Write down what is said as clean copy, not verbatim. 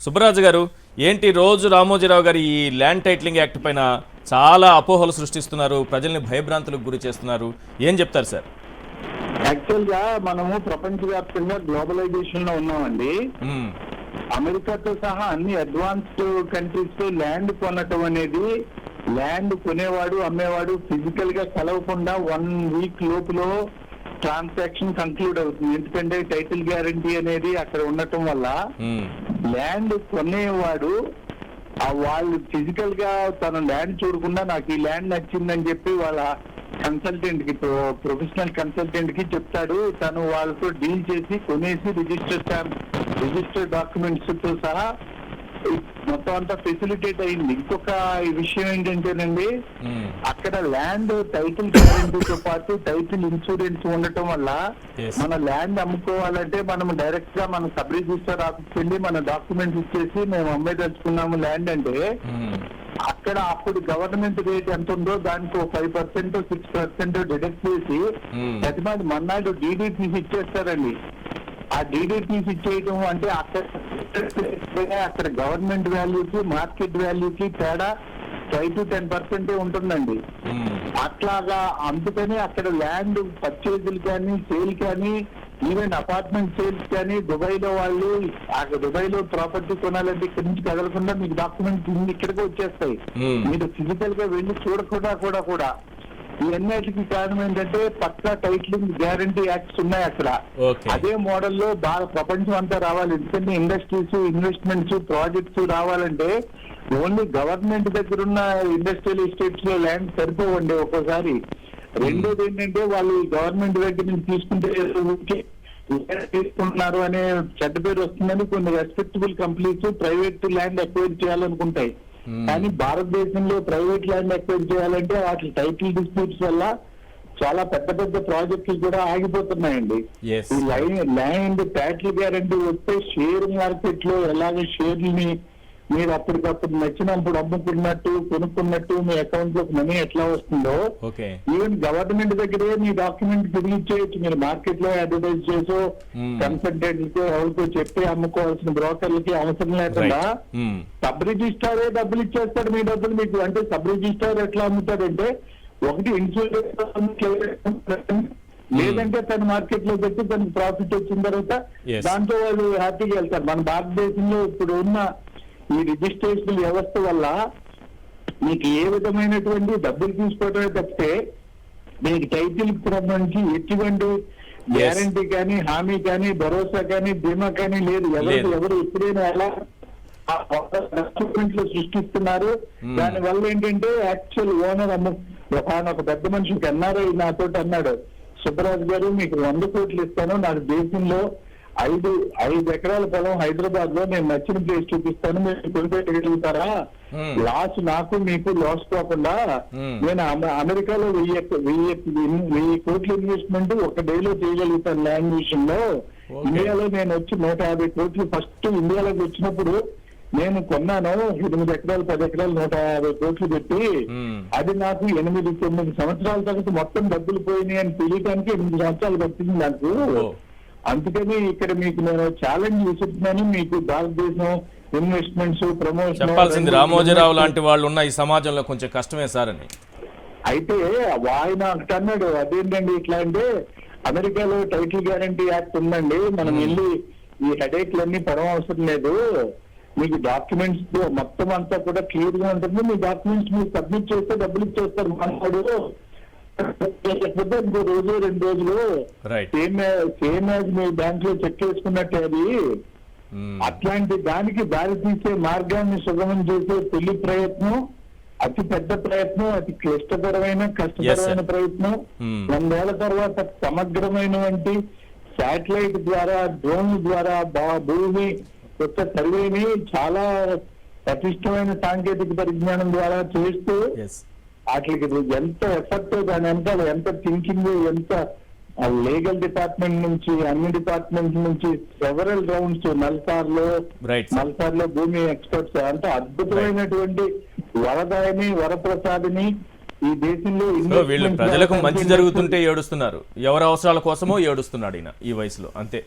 సుబ్బరాజు గారు, ఏంటి రోజు రామోజీరావు గారు ఈ ల్యాండ్ టైటిలింగ్ యాక్ట్ పైన చాలా అపోహలు సృష్టిస్తున్నారు, ప్రజల్ని భయభ్రాంతులకు గురి చేస్తున్నారు, ఏం చెప్తారు సార్? యాక్చువల్ గా మనము ప్రపంచవ్యాప్తంగా గ్లోబలైజేషన్ లో ఉన్నామండి. అమెరికాతో సహా అన్ని అడ్వాన్స్డ్ కంట్రీస్ లో ల్యాండ్ కొనటం అనేది, ల్యాండ్ కొనేవాడు అమ్మేవాడు ఫిజికల్ గా కలవకుండా 1 వీక్ లోపులో ట్రాన్సాక్షన్ కంక్లూడ్ అవుతుంది. ఎందుకంటే టైటిల్ గ్యారంటీ అనేది అక్కడ ఉండటం వల్ల ల్యాండ్ కొనేవాడు వాళ్ళు ఫిజికల్ గా తన ల్యాండ్ చూడకుండా నాకు ఈ ల్యాండ్ నచ్చిందని చెప్పి వాళ్ళ కన్సల్టెంట్ కి, ప్రొఫెషనల్ కన్సల్టెంట్ కి చెప్తాడు. తను వాళ్ళతో డీల్ చేసి కొనేసి రిజిస్టర్ డాక్యుమెంట్స్ తో సహా మొత్తం అంతా ఫెసిలిటేట్ అయింది. ఇంకొక విషయం ఏంటంటేనండి, అక్కడ ల్యాండ్ టైటిల్ గ్యారెంటీతో పాటు టైటిల్ ఇన్సూరెన్స్ ఉండటం వల్ల మన ల్యాండ్ అమ్ముకోవాలంటే మనం డైరెక్ట్ గా మన సబ్ రిజిస్టర్ ఆఫీస్కి వెళ్ళి మన డాక్యుమెంట్స్ ఇచ్చేసి మేము అమ్మేదలుచుకున్నాము ల్యాండ్ అంటే, అక్కడ అప్పుడు గవర్నమెంట్ రేట్ ఎంత ఉందో దానికి 5% 6% డిడక్ట్ చేసి ప్రతిమాది మన్నాడు డీడీ తీసి ఇచ్చేస్తారండి. ఆ డీడీ తీసి ఇచ్చేయడం అంటే అక్కడ గవర్నమెంట్ వాల్యూకి మార్కెట్ వాల్యూకి తేడా 5 to 10% ఉంటుందండి. అట్లాగా అందుకని అక్కడ ల్యాండ్ పర్చేజులు కానీ సేల్ కానీ ఈవెన్ అపార్ట్మెంట్ సేల్స్ కానీ దుబాయ్లో వాళ్ళు దుబాయ్లో ప్రాపర్టీ కొనాలంటే ఇక్కడి నుంచి కదలకుండా మీకు డాక్యుమెంట్స్ ఇక్కడికి వచ్చేస్తాయి. మీరు ఫిజికల్ గా వెళ్ళి చూడకుండా కూడా ఇవన్నిటికి కారణం ఏంటంటే పక్కా టైటిలింగ్ గ్యారంటీ యాక్ట్స్ ఉన్నాయి అక్కడ. అదే మోడల్లో బాగా ప్రపంచం అంతా రావాలి. ఎందుకంటే ఇండస్ట్రీస్, ఇన్వెస్ట్మెంట్స్, ప్రాజెక్ట్స్ రావాలంటే ఓన్లీ గవర్నమెంట్ దగ్గర ఉన్న ఇండస్ట్రియల్ ఎస్టేట్స్ లో ల్యాండ్ సరిపోవండి ఒక్కోసారి. రెండోది ఏంటంటే వాళ్ళు గవర్నమెంట్ దగ్గర నుంచి తీసుకుంటే తీసుకుంటున్నారు అనే చెడ్డ పేరు వస్తుందని కొన్ని respectable companies private land acquire చేయాలనుకుంటాయి. కానీ భారతదేశంలో ప్రైవేట్ ల్యాండ్ అక్వైర్ చేయాలంటే వాటి టైటిల్ డిస్ప్యూట్స్ వల్ల చాలా పెద్ద ప్రాజెక్టులు కూడా ఆగిపోతున్నాయండి. ఈ ల్యాండ్ టైటిల్ గ్యారంటీ వస్తే షేర్ మార్కెట్ లో ఎలాగ షేర్ని మీరు అప్పటికప్పుడు నచ్చినప్పుడు అమ్ముకున్నట్టు కొనుక్కున్నట్టు మీ అకౌంట్ లోకి మనీ ఎట్లా వస్తుందో, ఈవెన్ గవర్నమెంట్ దగ్గరే మీ డాక్యుమెంట్ తిరిగి ఇచ్చేయచ్చు. మీరు మార్కెట్ లో అడ్వర్టైజ్ చేసో కన్సల్టెంట్ ఎవరికో చెప్పి అమ్ముకోవాల్సిన బ్రోకర్లకి అవసరం లేకుండా సబ్ రిజిస్ట్రారే డబ్బులు ఇచ్చేస్తాడు. మీ డబ్బులు మీకు అంటే సబ్ రిజిస్ట్రార్ ఎట్లా అమ్ముతాడంటే, ఒకటి ఇన్సూరెన్స్ లేదంటే తన మార్కెట్ లో పెట్టి తనకి ప్రాఫిట్ వచ్చిన తర్వాత దాంతో వాళ్ళు హ్యాపీగా వెళ్తారు. మన భారతదేశంలో ఇప్పుడు ఉన్న ఈ రిజిస్ట్రేషన్ వ్యవస్థ వల్ల మీకు ఏ విధమైనటువంటి డబ్బులు తీసుకోవడమే తప్పితే మీకు టైటిల్ సంబంధించి ఎటువంటి గ్యారంటీ కానీ, హామీ కానీ, భరోసా కానీ, బీమా కానీ లేదు. ఎవరు ఎప్పుడైనా ఎలా లో సృష్టిస్తున్నారు. దాని వల్ల ఏంటంటే యాక్చువల్ ఓనర్ ఒక పెద్ద మనిషికి ఎన్ఆర్ఐ నాతో అన్నాడు, సుబ్బరాజు గారు మీకు 100 కోట్లు ఇస్తాను, నాకు దేశంలో 5 ఎకరాల పొలం హైదరాబాద్ లో నేను నచ్చిన ప్లేస్ చూపిస్తాను, మీరు కొనిపెట్టగలుగుతారా? లాస్ నాకు మీకు లాస్ కాకుండా నేను అమెరికాలో 1000 కోట్ల ఇన్వెస్ట్మెంట్ ఒక డేలో చేయగలుగుతాను ల్యాండ్ విషయంలో. ఇండియాలో నేను వచ్చి 150 కోట్లు ఫస్ట్ ఇండియాలోకి వచ్చినప్పుడు నేను కొన్నాను 8 ఎకరాలు 10 ఎకరాలు 150 కోట్లు పెట్టి. అది నాకు 8-9 సంవత్సరాల తర్వాత మొత్తం డబ్బులు పోయినాయి అని తెలియడానికి 8 సంవత్సరాలు పట్టింది నాకు. అందుకని ఇక్కడ మీకు నేను ఛాలెంజ్ విసురుతున్నాను, మీకు భారతదేశం ఇన్వెస్ట్మెంట్స్ ప్రమోషన్ చెప్పాల్సింది రామోజీరావు లాంటి వాళ్ళు ఉన్న ఈ సమాజంలో కొంచెం కష్టమే సార్ అని. అయితే ఆయన అన్నాడు, అదేంటండి ఇట్లా అంటే అమెరికాలో టైటిల్ గ్యారంటీ యాక్ట్ ఉందండి, మనం వెళ్ళి ఈ హెడేక్లన్నీ పడవసరం లేదు, మీకు డాక్యుమెంట్స్ మొత్తం అంతా కూడా క్లియర్ గా ఉంటుంది, మీ డాక్యుమెంట్స్ మీరు సబ్మిట్ చేస్తే డబ్బులు ఇచ్చేస్తారు మనవాడు. లేకపోతే ఇంకో రోజు 2 రోజులు సేమ్ యాజ్ మీ బ్యాంక్ లో చెక్ వేసుకున్నట్టే అది. అట్లాంటి దానికి దారి తీసే మార్గాన్ని సుగమం చేసే తొలి ప్రయత్నం, అతి పెద్ద ప్రయత్నం, అతి కష్టతరమైన ప్రయత్నం. 100 ఏళ్ల తర్వాత సమగ్రమైనటువంటి శాటిలైట్ ద్వారా, డ్రోన్ల ద్వారా భూమి యొక్క సర్వేని చాలా పటిష్టమైన సాంకేతిక పరిజ్ఞానం ద్వారా చేస్తూ వాటికి ఎంత ఎఫర్ట్, దాని వెనకాల ఎంత థింకింగ్, ఎంత లీగల్ డిపార్ట్మెంట్ నుంచి అన్ని డిపార్ట్మెంట్ నుంచి సెవరల్ రౌండ్స్ నల్సార్లో భూమి ఎక్స్పర్ట్స్ అంటే అద్భుతమైనటువంటి వరదాయని వరప్రసాదిని ఈ దేశంలో వీళ్ళు ప్రజలకు మంచి జరుగుతుంటే ఏడుస్తున్నారు, ఎవరి అవసరాల కోసమో ఏడుస్తున్నాడు ఈయన ఈ వయసులో, అంతే.